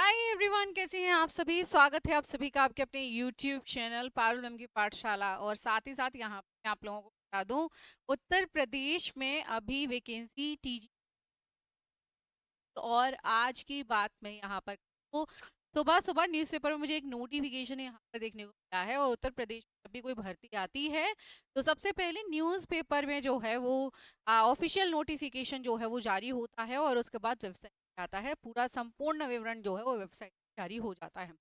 Hi everyone, कैसे हैं आप सभी। स्वागत है आप सभी का आपके अपने यूट्यूब चैनल पारुल मैम की पाठशाला। और साथ ही साथ यहाँ पे आप लोगों को बता दूं, उत्तर प्रदेश में अभी वैकेंसी टीजी और आज की बात में यहाँ पर तो सुबह सुबह न्यूज़पेपर में मुझे एक नोटिफिकेशन यहाँ पर देखने को मिला है। और उत्तर प्रदेश में अभी कोई भर्ती आती है तो सबसे पहले न्यूज़पेपर में जो है वो ऑफिशियल नोटिफिकेशन जो है वो जारी होता है और उसके बाद वेबसाइट पे आता है। पूरा संपूर्ण विवरण जो है वो वेबसाइट पे जारी हो जाता है।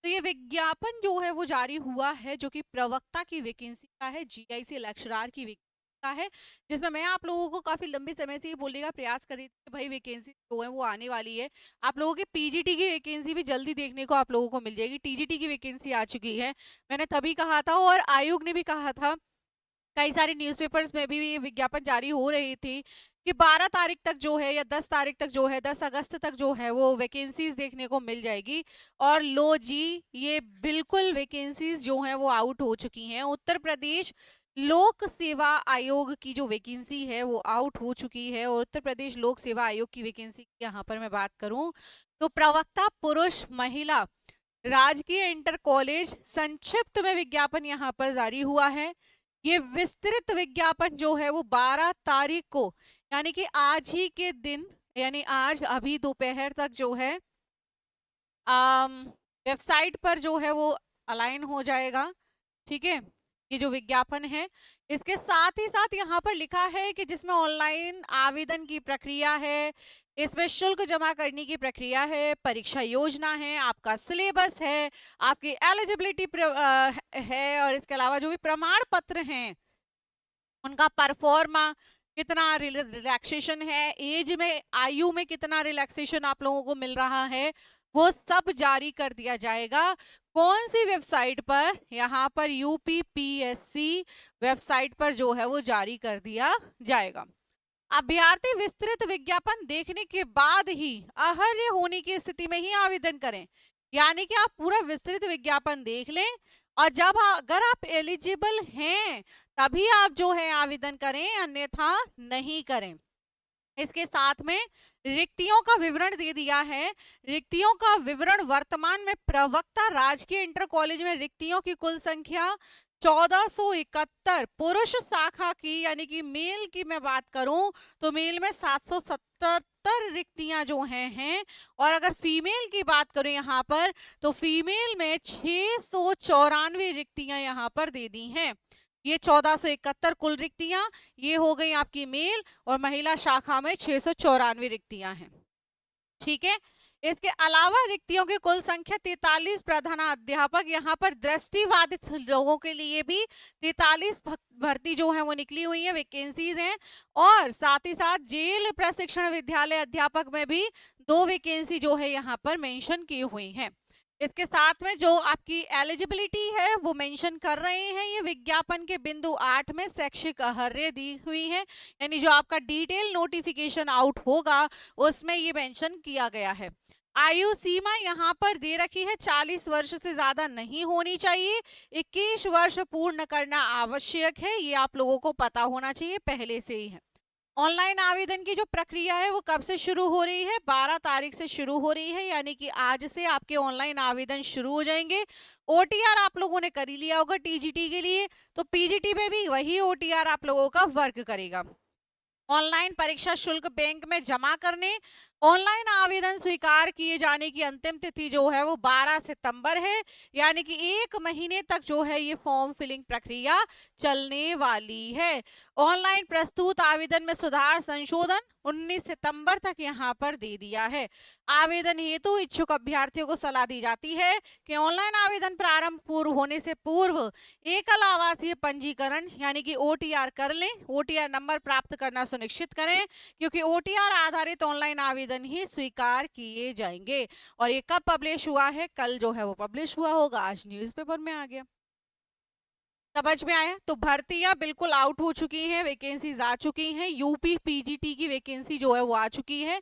तो ये विज्ञापन जो है वो जारी हुआ है जो कि प्रवक्ता की वैकेंसी का है, जीआईसी लेक्चरार की वैकेंसी का है, जिसमें मैं आप लोगों को काफी लंबे समय से ये बोलने का प्रयास कर रही थी कि भाई वैकेंसी जो है वो आने वाली है। आप लोगों की पीजीटी की वैकेंसी भी जल्दी देखने को आप लोगों को मिल जाएगी। टीजीटी की वैकेंसी आ चुकी है, मैंने तभी कहा था और आयोग ने भी कहा था। कई सारे न्यूज़पेपर्स में भी ये विज्ञापन जारी हो रही थी कि 12 तारीख तक जो है या 10 तारीख तक जो है 10 अगस्त तक जो है वो वैकेंसीज देखने को मिल जाएगी। और लो जी, ये बिल्कुल वैकेंसीज जो हैं वो आउट हो चुकी हैं। उत्तर प्रदेश लोक सेवा आयोग की जो वैकेंसी है वो आउट हो चुकी है। और उत्तर प्रदेश लोक सेवा आयोग की वैकेंसी की यहाँ पर मैं बात करूं तो प्रवक्ता पुरुष महिला राजकीय इंटर कॉलेज संक्षिप्त में विज्ञापन यहाँ पर जारी हुआ है। ये विस्तृत विज्ञापन जो है वो 12 तारीख को यानी कि आज ही के दिन, यानी आज अभी दोपहर तक जो है वेबसाइट पर जो है वो अलाइन हो जाएगा। ठीक है, ये जो विज्ञापन है इसके साथ ही साथ यहाँ पर लिखा है कि जिसमें ऑनलाइन आवेदन की प्रक्रिया है, इसमें शुल्क जमा करने की प्रक्रिया है, परीक्षा योजना है, आपका सिलेबस है, आपकी एलिजिबिलिटी है, और इसके अलावा जो भी प्रमाण पत्र हैं उनका परफॉर्मा, कितना रिलैक्सेशन है, एज में आयु में कितना रिलैक्सेशन आप लोगों को मिल रहा है, वो सब जारी कर दिया जाएगा। कौन सी वेबसाइट पर? यहाँ पर यूपीपीएससी वेबसाइट पर जो है वो जारी कर दिया जाएगा। अभ्यर्थी विस्तृत विज्ञापन देखने के बाद ही अर्ह होने की स्थिति में ही आवेदन करें। यानी कि आप पूरा विस्तृत विज्ञापन देख लें और जब अगर आप एलिजिबल हैं तभी आप जो है आवेदन करें, अन्यथा नहीं करें। इसके साथ में रिक्तियों का विवरण दे दिया है। रिक्तियों का विवरण वर्तमान में प्रवक्ता राजकीय इंटर कॉलेज में रिक्तियों की कुल संख्या 1471, पुरुष शाखा की यानी कि मेल की मैं बात करूं तो मेल में 777 रिक्तियां जो हैं। और अगर फीमेल की बात करूं यहाँ पर तो फीमेल में 694 रिक्तियां यहाँ पर दे दी हैं। ये 1471 कुल रिक्तियां ये हो गई आपकी मेल, और महिला शाखा में 694 रिक्तियां हैं। ठीक है, इसके अलावा रिक्तियों की कुल संख्या 43 प्रधानाध्यापक, यहाँ पर दृष्टिबाधित लोगों के लिए भी 43 भर्ती जो है वो निकली हुई है, वैकेंसीज हैं। और साथ ही साथ जेल प्रशिक्षण विद्यालय अध्यापक में भी 2 वैकेंसी जो है यहाँ पर मेंशन की हुई हैं। इसके साथ में जो आपकी एलिजिबिलिटी है वो मेंशन कर रहे हैं ये विज्ञापन के बिंदु 8 में शैक्षिक अर्हता दी हुई है। यानी जो आपका डिटेल नोटिफिकेशन आउट होगा उसमें ये मेंशन किया गया है। आयु सीमा यहाँ पर दे रखी है 40 वर्ष से ज्यादा नहीं होनी चाहिए, 21 वर्ष पूर्ण करना आवश्यक है। ये आप लोगों को पता होना चाहिए पहले से ही है। ऑनलाइन आवेदन की जो प्रक्रिया है वो कब से शुरू हो रही है? 12 तारीख से शुरू हो रही है, यानी कि आज से आपके ऑनलाइन आवेदन शुरू हो जाएंगे। ओटीआर आप लोगों ने कर ही लिया होगा टीजीटी के लिए, तो पीजीटी में भी वही ओटीआर आप लोगों का वर्क करेगा। ऑनलाइन परीक्षा शुल्क बैंक में जमा करने, ऑनलाइन आवेदन स्वीकार किए जाने की अंतिम तिथि जो है वो 12 सितंबर है। यानी कि 1 महीने तक जो है ये फॉर्म फिलिंग प्रक्रिया चलने वाली है। ऑनलाइन प्रस्तुत आवेदन में सुधार संशोधन 19 सितंबर तक यहाँ पर दे दिया है। आवेदन हेतु इच्छुक अभ्यर्थियों को सलाह दी जाती है कि ऑनलाइन आवेदन प्रारंभ पूर्व होने से पूर्व एकल आवासीय पंजीकरण यानी कि ओटीआर कर लें। ओटीआर नंबर प्राप्त करना सुनिश्चित करें, क्योंकि ओटीआर आधारित ऑनलाइन आवेदन ही स्वीकार किए जाएंगे। और ये कब पब्लिश हुआ है? कल जो है वो पब्लिश हुआ होगा, आज न्यूज़पेपर में आ गया। समझ में आया? तो भर्तियां बिल्कुल आउट हो चुकी हैं, वैकेंसीज आ चुकी हैं। यूपी पीजीटी की वैकेंसी जो है वो आ चुकी है।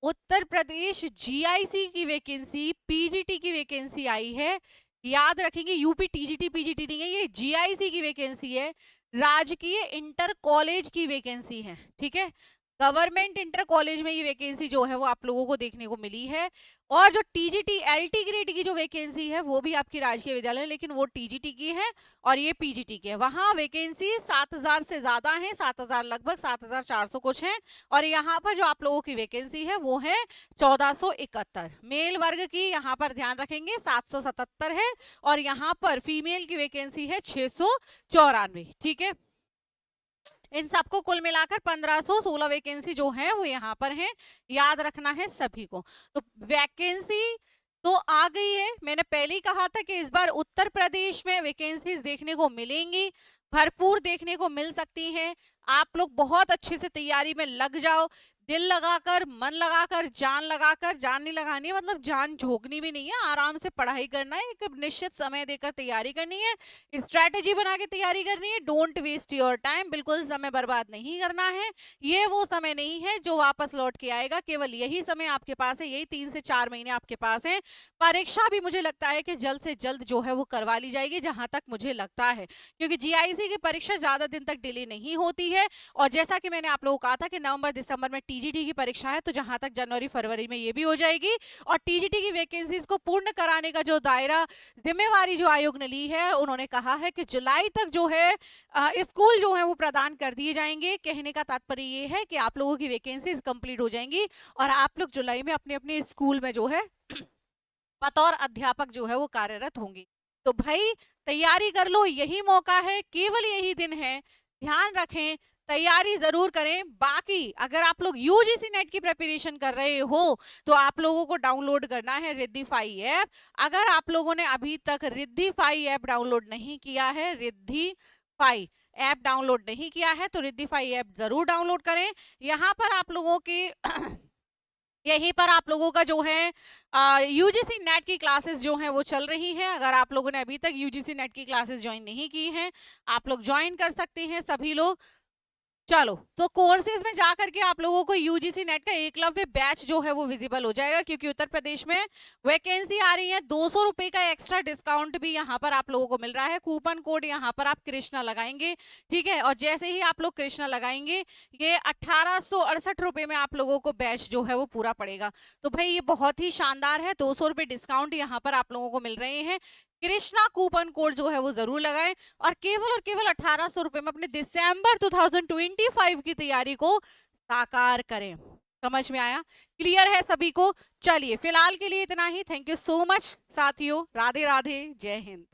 उत्तर प्रदेश जीआईसी की वैकेंसी, पीजीटी की वैकेंसी आई है। याद रखेंगे, यूपी टीजीटी पीजीटी नहीं है, ये जीआईसी की वैकेंसी है, राजकीय इंटर कॉलेज की वैकेंसी है। ठीक है, गवर्नमेंट इंटर कॉलेज में ये वैकेंसी जो है वो आप लोगों को देखने को मिली है। और जो टीजीटी एलटी ग्रेड की जो वैकेंसी है वो भी आपकी राजकीय विद्यालय, लेकिन वो टीजीटी की है और ये पीजीटी की है। वहां वैकेंसी 7,000 से ज्यादा है, 7,000 लगभग 7,400 कुछ है। और यहाँ पर जो आप लोगों की वैकेंसी है वो है 1471। मेल वर्ग की यहाँ पर ध्यान रखेंगे 777 है, और यहाँ पर फीमेल की वैकेंसी है 694। ठीक है, इन सबको कुल मिलाकर 1516 वैकेंसी जो है वो यहाँ पर है, याद रखना है सभी को। तो वैकेंसी तो आ गई है। मैंने पहले ही कहा था कि इस बार उत्तर प्रदेश में वैकेंसीज देखने को मिलेंगी, भरपूर देखने को मिल सकती हैं। आप लोग बहुत अच्छे से तैयारी में लग जाओ, दिल लगाकर, मन लगाकर, जान लगाकर। जान नहीं लगानी है मतलब जान झोंकनी भी नहीं है, आराम से पढ़ाई करना है, एक निश्चित समय देकर तैयारी करनी है, स्ट्रैटेजी बना के तैयारी करनी है। डोंट वेस्ट योर टाइम, बिल्कुल समय बर्बाद नहीं करना है। ये वो समय नहीं है जो वापस लौट के आएगा, केवल यही समय आपके पास है, यही 3 से 4 महीने आपके पास है। परीक्षा भी मुझे लगता है कि जल्द से जल्द जो है वो करवा ली जाएगी, जहां तक मुझे लगता है, क्योंकि जीआईसी की परीक्षा ज्यादा दिन तक डिले नहीं होती है। और जैसा कि मैंने आप लोगों को कहा था कि नवंबर दिसंबर में टीजीटी की परीक्षा है, तो जहां तक जनवरी फरवरी में ये भी हो जाएगी। और टीजीटी की वैकेंसीज को पूर्ण कराने का जो दायरा, जिम्मेवारी जो आयोग ने ली है, उन्होंने कहा है कि जुलाई तक जो है स्कूल जो है वो प्रदान कर दिए जाएंगे। कहने का तात्पर्य ये है कि आप लोगों की वैकेंसीज कंप्लीट हो जाएंगी और आप लोग जुलाई में अपने अपने स्कूल में जो है बतौर अध्यापक जो है वो कार्यरत होंगी। तो भाई तैयारी कर लो, यही मौका है, केवल यही दिन है। ध्यान रखें, तैयारी जरूर करें। बाकी अगर आप लोग यूजीसी नेट की प्रिपरेशन कर रहे हो तो आप लोगों को डाउनलोड करना है रिद्धिफाई ऐप। अगर आप लोगों ने अभी तक रिद्धिफाई ऐप डाउनलोड नहीं किया है, रिद्धिफाई ऐप डाउनलोड नहीं किया है, तो रिद्धिफाई ऐप जरूर डाउनलोड करें। यहाँ पर आप लोगों की यहीं पर आप लोगों का जो है यूजीसी नेट की क्लासेस जो हैं वो चल रही हैं। अगर आप लोगों ने अभी तक यूजीसी नेट की क्लासेस ज्वाइन नहीं की हैं, आप लोग ज्वाइन कर सकते हैं सभी लोग। चलो, तो कोर्सेज में जाकर के आप लोगों को यूजीसी नेट का एकलव्य बैच जो है वो विजिबल हो जाएगा, क्योंकि उत्तर प्रदेश में वैकेंसी आ रही है। 200 रुपए का एक्स्ट्रा डिस्काउंट भी यहाँ पर आप लोगों को मिल रहा है। कूपन कोड यहाँ पर आप कृष्णा लगाएंगे, ठीक है। और जैसे ही आप लोग कृष्णा लगाएंगे, ये 1868 रुपए में आप लोगों को बैच जो है वो पूरा पड़ेगा। तो भाई ये बहुत ही शानदार है, 200 रुपए डिस्काउंट यहाँ पर आप लोगों को मिल रहे हैं। कृष्णा कूपन कोड जो है वो जरूर लगाएं, और केवल 1800 रुपए में अपने दिसंबर 2025 की तैयारी को साकार करें। समझ में आया? क्लियर है सभी को? चलिए फिलहाल के लिए इतना ही। थैंक यू सो मच साथियों। राधे राधे, जय हिंद।